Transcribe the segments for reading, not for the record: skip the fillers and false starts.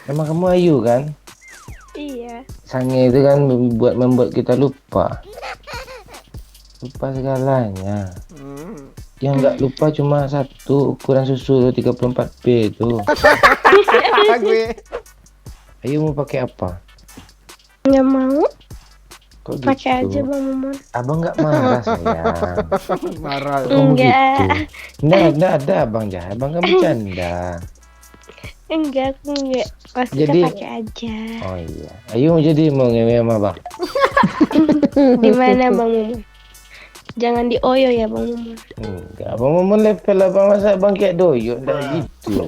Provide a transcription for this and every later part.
Emang kamu Ayu kan? Iya. Sange itu kan membuat kita lupa. Lupa segalanya. Yang nggak lupa cuma satu, ukuran susu 34B itu. Gue. Ayu mau pakai apa? Nggak mau. Kok Pakai gitu? aja Bang Momon. Abang nggak marah sayang. Marah. Kok kamu Enggak. gitu? Nggak ada abang jahat. Abang kan bercanda. Enggak, aku enggak. Maksudnya Jadi- pakai aja. Oh iya. Ayu jadi mau ngewe sama abang. Di mana Bang Momon? Jangan dioyo ya Bang Momon. Enggak, abang mau level abang masa abang kayak doyok dah gitu.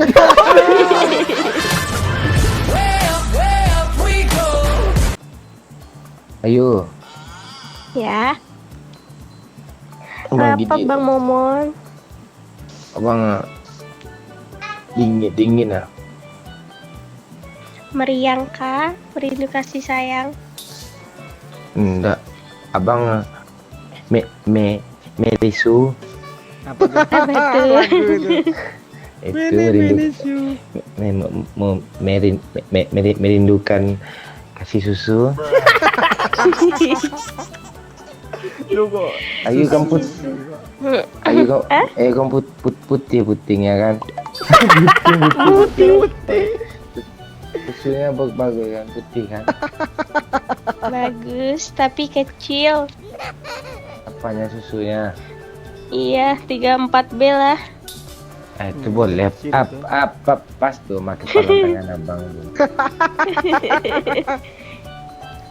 Ayo, Ya. abang Apa gigit. Bang Momon? Abang dingin ah. Meriang kah? Merindu kasih sayang. Enggak, abang merisu Apa tuh? Apa itu? itu merindukan kasih susu. Lu kok Ayu kan Ayu kan putih putingnya kan. putih. Susunya bagus kan, putih kan. Bagus, tapi kecil. Apanya susunya? Iya, 34B lah. Itu boleh. kecil Apa pas tuh pakai tangan abang tuh.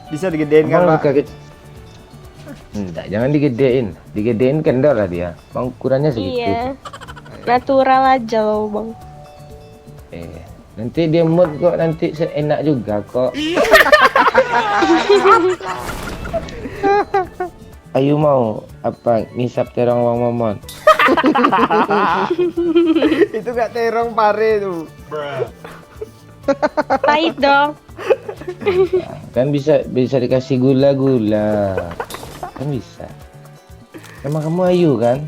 Bisa digedein kan, Abang Pak? suka enggak, jangan digedein. Digedein kendor lah dia. Bang ukurannya segitu. Iya. Natural aja loh, Bang. Nanti dia mood kok, nanti enak juga kok. Ayu mau apa ngisap terong Bang Momon? Itu gak terong pare tuh. Pahit dong. Kan bisa dikasih gula-gula. Kan bisa. Emang kamu Ayu kan?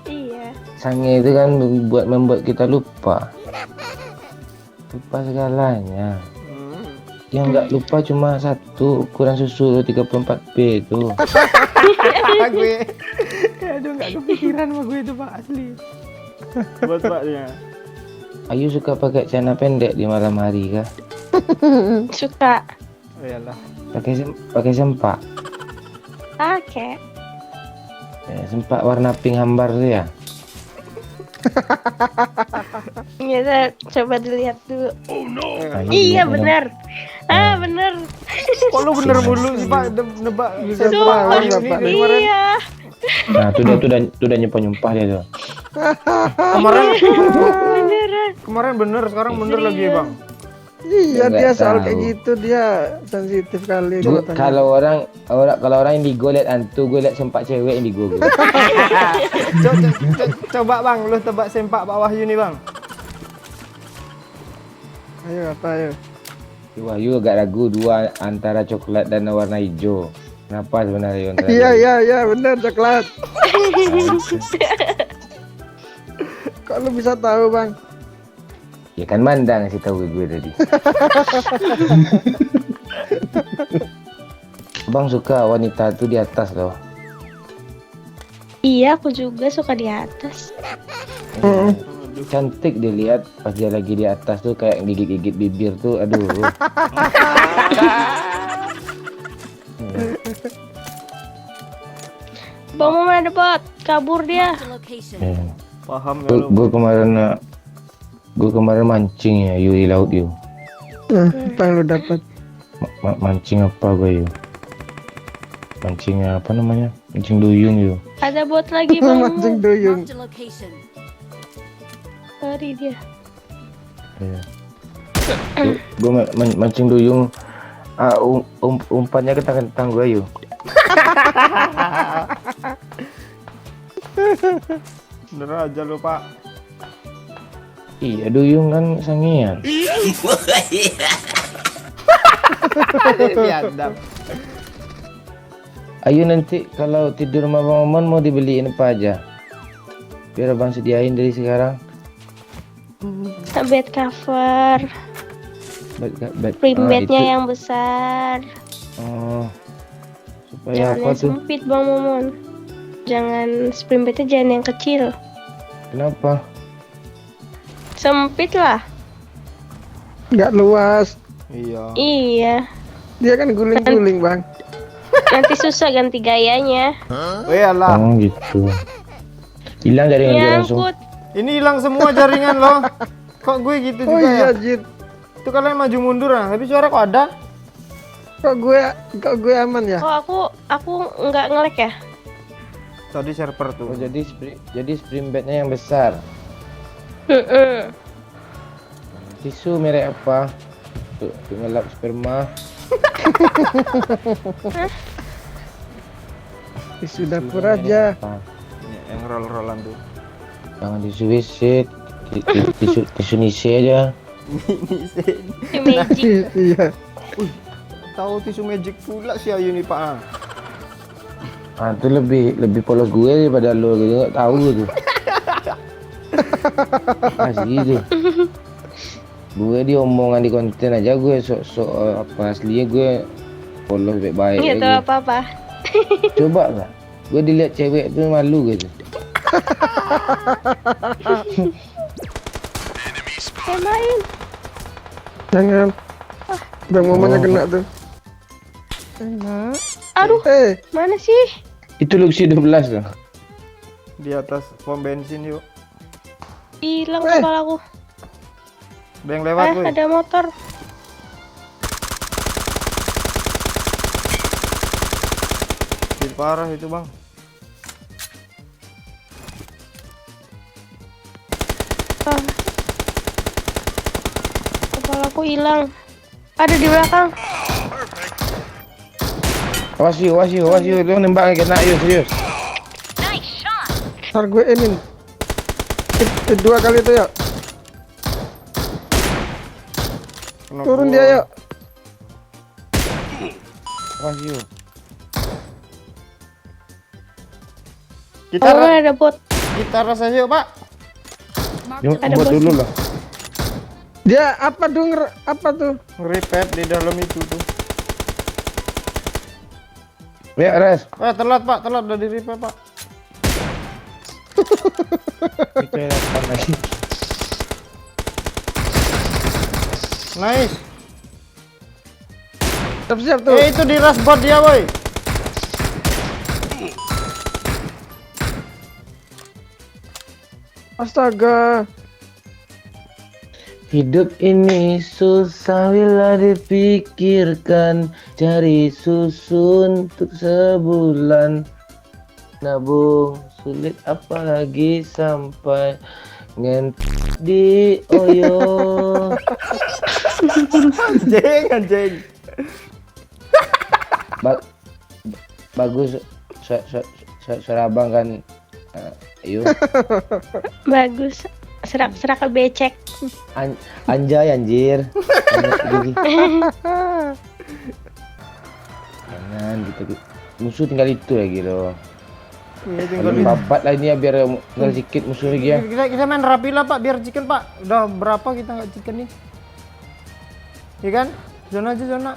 Iya. Sange itu kan membuat kita lupa. Lupa segalanya. Yang nggak lupa cuma satu, ukuran susu 34B itu. Gue. Aduh, gak kepikiran sama gue itu, Pak, asli. Buat Paknya. Ayu suka pakai celana pendek di malam hari kah? Suka. Oh iyalah. Pakai sempak. Oke. Sempak warna pink hambar tuh ya. Iya, coba dilihat dulu. Ayu Iya, lihat benar. Benar. Kok lu bener mulu sih, Pak? Nebak bisa Sumpah. tahu Bapak dari kemarin. Iya. Nah, tuh udah nyumpah dia tuh. Kemarin bener, sekarang bener lagi, Bang. Iya, Nggak dia soal tahu. kayak gitu, dia sensitif kali. Kalau orang indigo lihat hantu, gue lihat sempak cewek indigo gue. Coba, Bang, lu tebak sempak Pak Wahyu nih, Bang. Ayo, apa ayo? Wahyu agak ragu dua antara coklat dan warna hijau. Kenapa sebenarnya antara Iya, benar coklat. Kok lu bisa tahu, Bang? Ya kan mandang sih tahu gue tadi. Bang suka wanita tuh di atas loh. Iya, aku juga suka di atas. Cantik dilihat pas dia lagi di atas tuh kayak gigit-gigit bibir tuh, aduh. Bang Momon ada bot, kabur dia. Paham ya lu? Gue kemarin mancing ya Yu di laut Yu. Apa yang lu dapat? Mancing apa gue Yu? Mancing apa namanya? Mancing duyung Yu. Ada bot lagi Bang Mancing Momon. duyung. Lari dia. Iya. Gue mancing duyung. Umpannya kentang-kentang gue Yu. Bener aja lu, Pak. Iya duyung kan sangian. Biadab. Ayo nanti kalau tidur sama Bang Momon mau dibeliin apa aja? Biar abang sediain dari sekarang. Bed cover. Primbetnya yang besar. Oh, supaya Jangan apa yang tuh? sempit Bang Momon. Jangan primbetnya jangan yang kecil. Kenapa? Sempit lah. Nggak luas. Iya. Iya. Dia kan guling-guling bang. Nanti susah ganti gayanya. Oh iyalah. Oh gitu. Hilang jaringan gue langsung. Nyangkut. Ini hilang semua jaringan loh. Kok gue gitu Oh juga iya ya? Jin. Itu kalian maju mundur ah. Tapi suara kok ada? Kok gue aman ya? Kok aku nggak ngelek ya? Tadi server Oh tuh. jadi spring bednya yang besar. Heeh. Tisu merek apa? Untuk ngelap sperma. Tisu dapur aja. Apa? Yang roll-rollan tuh. Jangan tisu WC, tisu nisi aja. Magic. Iya. Tahu tisu magic pula si Ayu nih Pak. Ah. Ah itu lebih polos gue daripada lo gitu, nggak tahu gitu. Asli gitu. Gue diomongan di konten aja gue sok apa aslinya gue polos baik-baik. Nggak tahu apa-apa. Coba lah, gue dilihat cewek tuh malu gitu. Saya main. Jangan. Bang momennya kena tuh. Aduh, mana sih? Itu Luxi 12 loh. Di atas pom bensin yuk. Hilang kepalaku. Beng lewat gue. Ada motor. Parah itu bang. Kepalaku hilang. Ada di belakang. Awas yuk, lu nembak kena yuk serius. Ntar gue emin. Kedua kali itu ya. Kena Turun gua. dia yuk. Awas yuk. Kita Oh, ada bot. kita rasa yuk pak. Yuk, Ada buat bos. dulu lah. Dia apa dong? Apa tuh? Repair di dalam itu tuh. Ya, Res. Telat pak, telat udah di repair pak. Itu yang depan lagi. Nice. Siap-siap tuh. Itu di rush bot dia boy. Astaga. Hidup ini susah bila dipikirkan. Cari susu untuk sebulan. Nabung sulit apalagi sampai ngentot di Oyo. Anjing. Bagus suara abang kan. Ayo. Bagus. Serak becek. Anjay anjir. Jangan gitu. Musuh tinggal itu lagi loh. Iya Kalau tinggal babat lah ini ya biar tinggal sedikit musuh lagi ya. kita main rapi lah pak biar chicken pak. Udah berapa kita nggak chicken nih? Iya kan? Zona aja zona.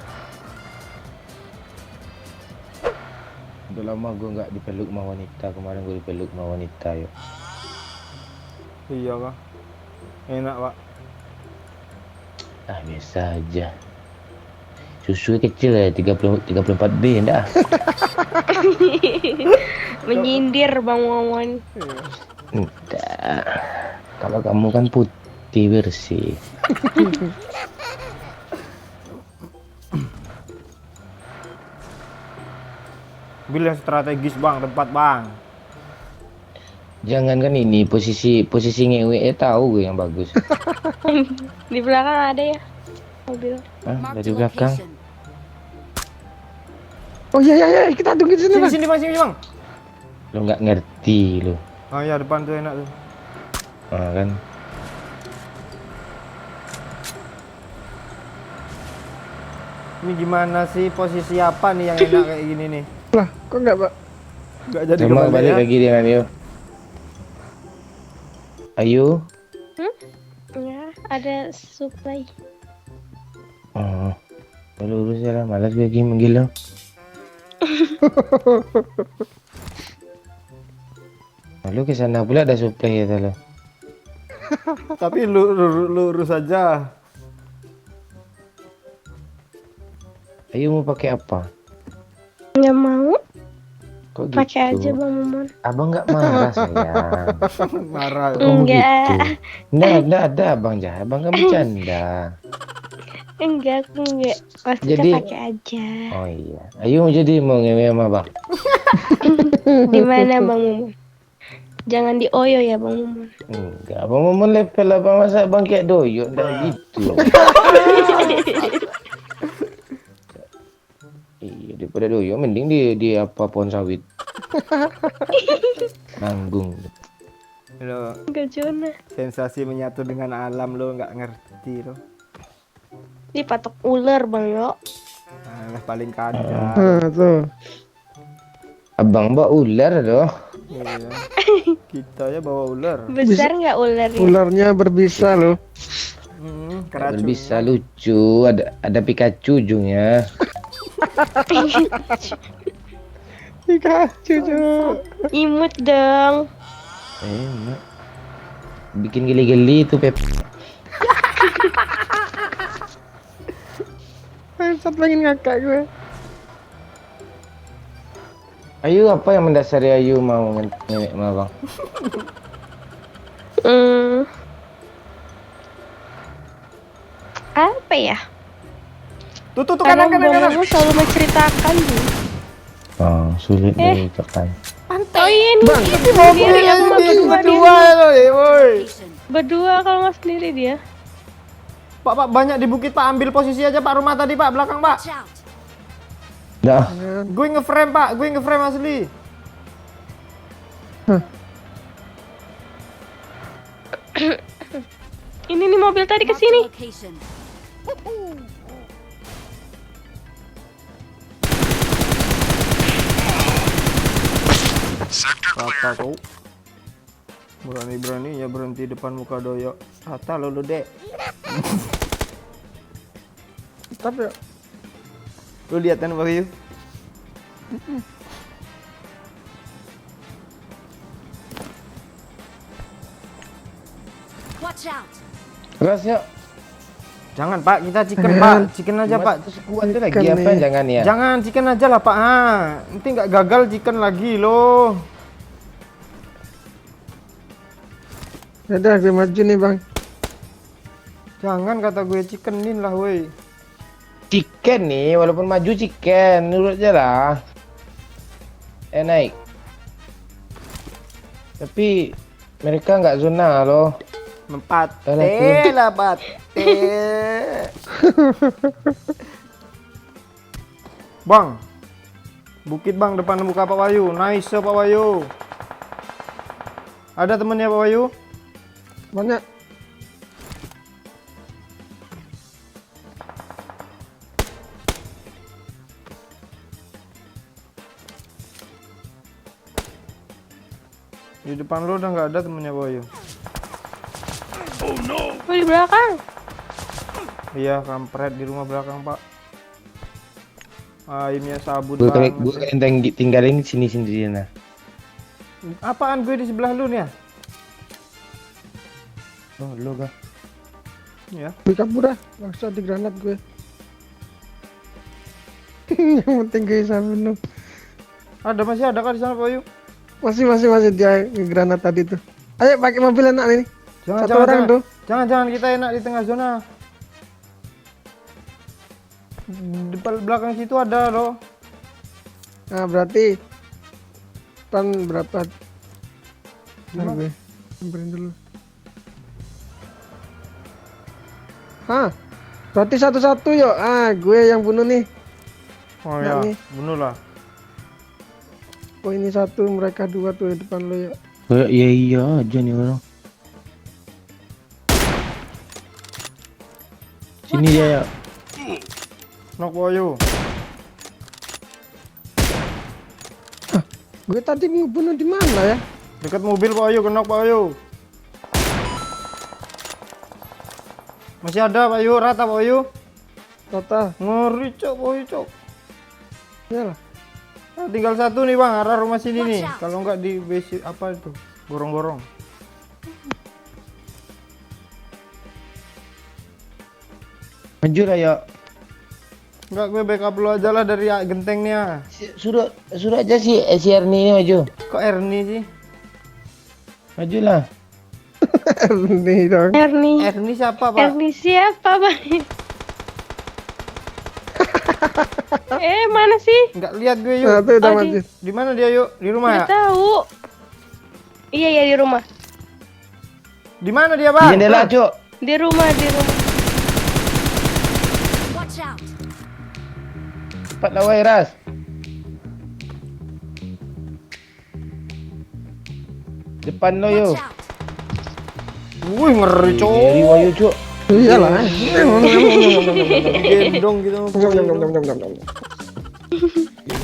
Udah lama gue nggak dipeluk sama wanita. Kemarin gue dipeluk sama wanita yuk. Iya kak. Enak pak. Ah biasa aja. Susu kecil ya 34B enggak. Menyindir Bang Momon. Enggak. Kalau kamu kan putih bersih. Mobil yang strategis bang, tempat bang. Jangan kan ini posisi ngewe tahu gue yang bagus. Di belakang ada ya mobil. Ah, dari belakang. Oh iya kita tunggu di sini bang. Sini bang, sini bang. Lo nggak ngerti lo. Oh iya depan tuh enak tuh. Ah kan. Ini gimana sih posisi apa nih yang enak kayak gini nih? Lah kok enggak pak? Gak jadi Coba kembali balik ya. lagi dengan Ayu. Ayu, Ya, ada supply. Oh, kalau urus lah, malas gue lagi manggil lo. Lalu ke sana pula ada supply ya lo. Tapi lu urus aja. Ayo mau pakai apa? Nggak mau. Kok Pakai gitu? aja Bang Momon. Abang nggak marah sayang. Marah. Kok kamu Enggak. gitu? Nggak ada abang jahat, abang kan bercanda. Enggak, aku enggak. Maksudnya Jadi- pakai aja. Oh iya, ayo jadi mau ngewe sama abang. Di mana Bang Momon? Jangan di Oyo ya Bang Momon. Enggak, abang mau level abang masa abang kayak doyok, nggak gitu. Iya, daripada doyok mending di apa pohon sawit. Nanggung. Lo Enggak Jona. sensasi menyatu dengan alam lo nggak ngerti lo. Ini patok ular Bang Yo. Nah, paling kadang. Nah, tuh. Abang bawa ular loh. Iya. Kita ya bawa ular. Besar nggak ularnya? Ularnya berbisa loh. Keracunan. Bisa lucu, ada Pikachu ujungnya. Pikachu tuh. Imut dong. Enak. Bikin geli-geli itu Pep. Satu lagi ngakak gue. Ayu apa yang mendasari Ayu mau ngenek sama abang? Apa ya? Tuh Karena kanan Bang kanan. Momon selalu menceritakan. Oh, sulit ditekan. Oh iya nih. Bang, Sendiri aku mah berdua dia. Berdua lo, woi. Berdua kalau nggak sendiri dia. Pak banyak di bukit Pak, ambil posisi aja Pak, rumah tadi Pak, belakang Pak. Dah. Gue ngeframe Pak, gue ngeframe asli. Ini nih mobil tadi ke sini. Rata kau. Berani-berani ya berhenti depan muka doyok. Rata lo dek. Tapi Lu lihat kan Wahyu? Keras ya. Jangan Pak, kita chicken Pak, chicken aja Pak. Sekuat itu lagi Chicken apa? nih. Jangan ya. Jangan chicken aja lah Pak. Nanti nggak gagal chicken lagi loh. udah gue maju nih bang. Jangan kata gue chickenin lah woi. Chicken nih, walaupun maju chicken, nurut aja lah. Naik. Tapi mereka nggak zona loh. Empat Alah, lah Pat. Bang. Bukit Bang depan muka Pak Wahyu. Nice Pak Wahyu. Ada temennya Pak Wahyu? Banyak. Di depan lo udah nggak ada temennya Pak Wahyu. Oh, di belakang. Iya, kampret di rumah belakang, Pak. Aimnya sabun Gue banget. kalian tinggalin sini sendiri nah. Apaan gue di sebelah lu nih ya? Oh, lo kah? Ya. Gue kabur dah. Langsung di granat gue. Yang penting gue sabun lu. Masih ada kah di sana Pak Wahyu? Masih dia granat tadi tuh. Ayo pakai mobil enak ini. Satu orang tuh. Jangan kita enak di tengah zona. Di belakang situ ada loh. Nah berarti pan berapa? Nah, gue samperin dulu. Hah? Berarti satu-satu yuk. Gue yang bunuh nih. Oh Nah, ya, nih. bunuh lah. Oh ini satu, mereka dua tuh di depan lo yuk. Iya aja nih orang. Sini dia ya. Nok Pak Wahyu. Gue tadi mau bunuh di mana ya? Dekat mobil Pak Wahyu, kenok Pak Wahyu. Masih ada Pak Wahyu, rata Pak Wahyu. Total. Ngeri cok, boy cok. Iyalah. Nah, tinggal satu nih bang, arah rumah sini nih. Kalau nggak di base apa itu, gorong-gorong. Maju lah ya. Nggak, gue backup lu aja lah dari gentengnya. Suruh aja si Ernie ini maju. Kok Ernie sih? Majulah. Nih dong. Ernie. Ernie siapa pak? Ernie siapa bang? Mana sih? Nggak lihat gue Nah, yuk. tuh udah Oh, maju. Di mana dia yuk? Di rumah ya? Nggak tahu. Iya ya di rumah. Di mana dia Di bang? jendela, Cuk. Di rumah. Watch out! Cepat lawai, Ras. Depan lo yo. Watch out! Wih ngeri Ngeri cowok. wayu, Cuk. Iyalah. Gendong gitu.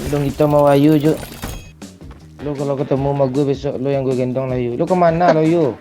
Gendong kita mau wayu, Cuk. Lo kalau ketemu sama gue besok lo yang gue gendong lah yuk. Lo kemana lo yuk?